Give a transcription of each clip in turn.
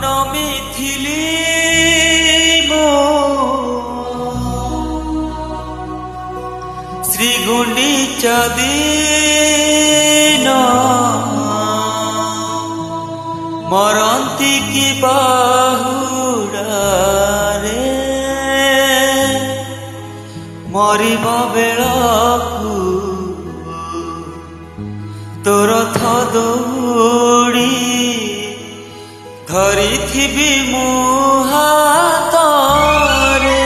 জনমে থিলি মো শ্রীগুণ্ডিচা দিন মরন্তি কি বাহুড়ারে মরিব বেଳକୁ ତୋର ରଥ ଦୌଡ଼ି ଧରିଥିବି ମୁଁ ହାତରେ।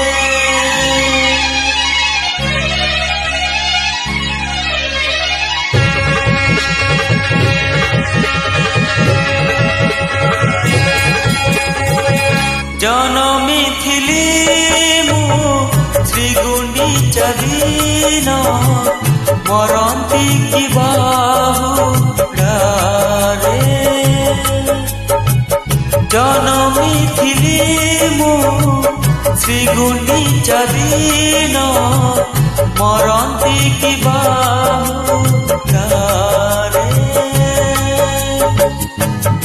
ଜନମିଥିଲି ମୁଁ ଶ୍ରୀଗୁଣ୍ଡିଚା ଦିନ ମରନ୍ତି କି ବାହୁଡ଼ାରେ। ଜନମିଥିଲି ମୁଁ ଶ୍ରୀଗୁଣ୍ଡିଚା ଦିନ ମରନ୍ତି କି ବାହୁଡ଼ାରେ।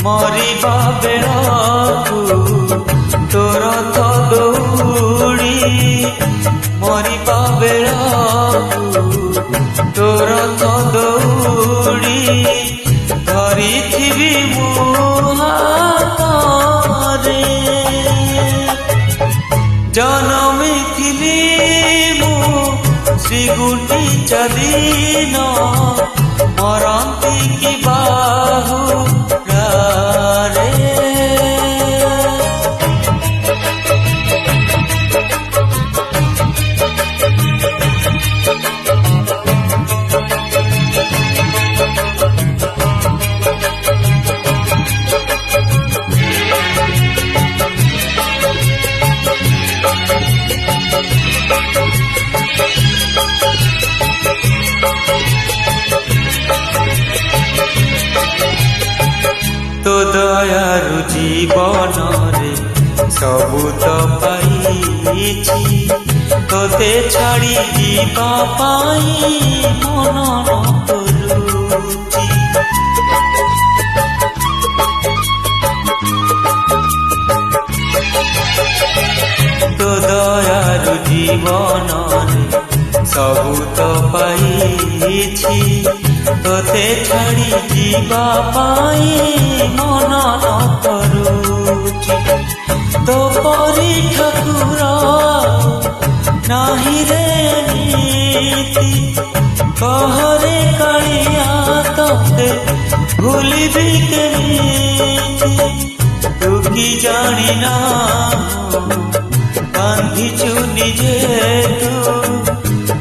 ମରିବା ବେଳକୁ ତୋର ରଥ ଦୌଡ଼ି ମରିବା ବେଳକୁ ତୋର ରଥ ଦୌଡ଼ି ଧରିଥିବି ମୁଁ ହାତରେ। ଜନମିଥିଲି ମୁଁ ଶ୍ରୀଗୁଣ୍ଡିଚା ଦିନ ମରନ୍ତି କି ବାହୁଡ଼ାରେ। তো দয়াରୁ ଜୀବନରେ ସବୁ ତ ପାଇଛି, ତୋତେ ଛାଡ଼ି ଯିବା ପାଇଁ ମନ ନ କରୁଛି। তো ଦୟାରୁ ଜୀବନରେ ସବୁ ତ ପାଇଛି, ତୋତେ ଛାଡ଼ି ଯିବା ପାଇଁ ମନ ନ କରୁଛି। ତୋ ପରି ଠାକୁର ନାହିଁ ରେ ନୀତି, କହରେ କାଳିଆ ତତେ ଭୁଲିବି କେମିତି। ତୁ କି ଜାଣିନା ବାନ୍ଧିଛୁ ନିଜେ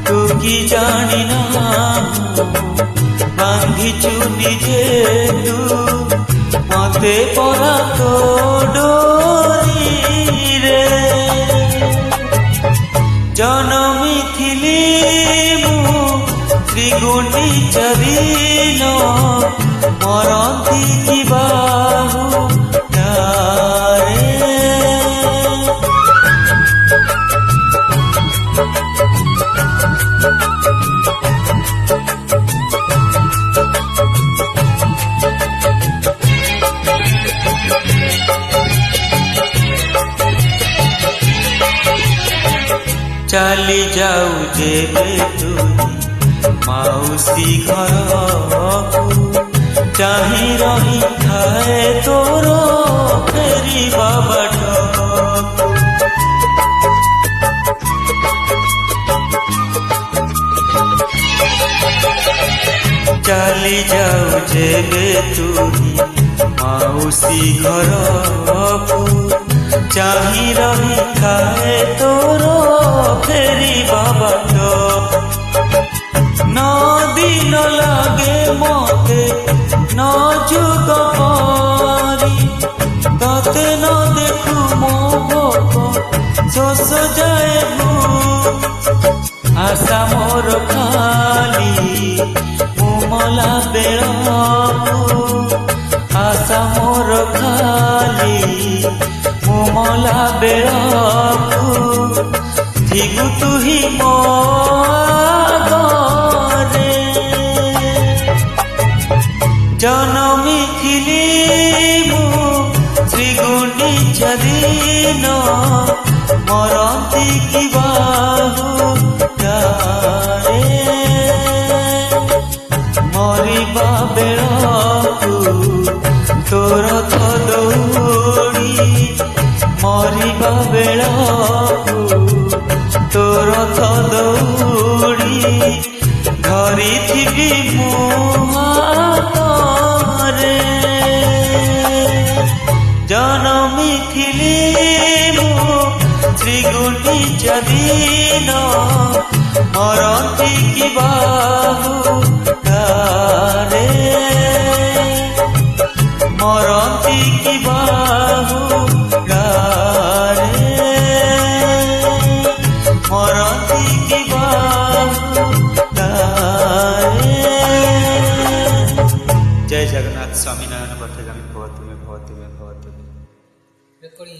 ତୁ କି ଜାଣିନା ବାନ୍ଧିଛୁ ନିଜେ ତୁ ମତେ ପରା ତୋ ଡୋରିରେ। ଜନମିଥିଲି ମୁଁ ଶ୍ରୀଗୁଣ୍ଡିଚା ଦିନ ମରନ୍ତି କି ବାହୁଡ଼ାରେ। ଚାଲି ଯାଉ ଯେବେ ତୁହି ମାଉସୀ ଘରକୁ, ଚାହିଁ ରହିଥାଏ ତୋର ଫେରିବା ବାଟକୁ। ଚାଲି ଯାଉ ଯେବେ ତୁହି ମାଉସୀ ଘରକୁ, ଚାହିଁ ରହିଥାଏ ତୋର ଫେରିବା ବାଟ। ନ ଦିନ ଲାଗେ ମତେ ନ ଯୁଗ ପରି, ତତେ ନ ଦେଖୁ ମୋ ଭୋକ ଶୋଷ ଯାଏ ଆଶା ମୋର ଖାଲି ମୁଁ ମଲା ବେଳକୁ। ଆଶା ମୋର ଖାଲି ମୁଁ ମଲା ବେଳକୁ ଥିବୁ ତୁହି ମୋ ଆଗରେ। ଜନମିଥିଲି ମୁଁ ଶ୍ରୀଗୁଣ୍ଡି ଦିନ ମରନ୍ତି କି ବାହୁଡ଼ାରେ ମରିବା ବେଳକୁ ତୋର ତ ଦୌଡ଼ି ମରିବା ବେଳକୁ ତୋର ତ ଦୌଡ଼ି ଧରିଥିବି ମୁଁ ହାତରେ ଜନମିଥିଲି ମୁଁ ଶ୍ରୀଗୁଣ୍ଡିଚା ଦିନ ମରନ୍ତି କି ବାହୁଡ଼ାରେ ମରନ୍ତି କି ବାହୁଡ଼ାରେ ମରନ୍ତି କି ବାହୁଡ଼ାରେ। ଜୟ ଜଗନ୍ନାଥ। ସ୍ୱାମୀନାରାୟଣ ପଥଗାମୀ ଭବ ତୁମେ ଭବ ତୁମେ ଭବ ତୁମେ। রেকর্ডিং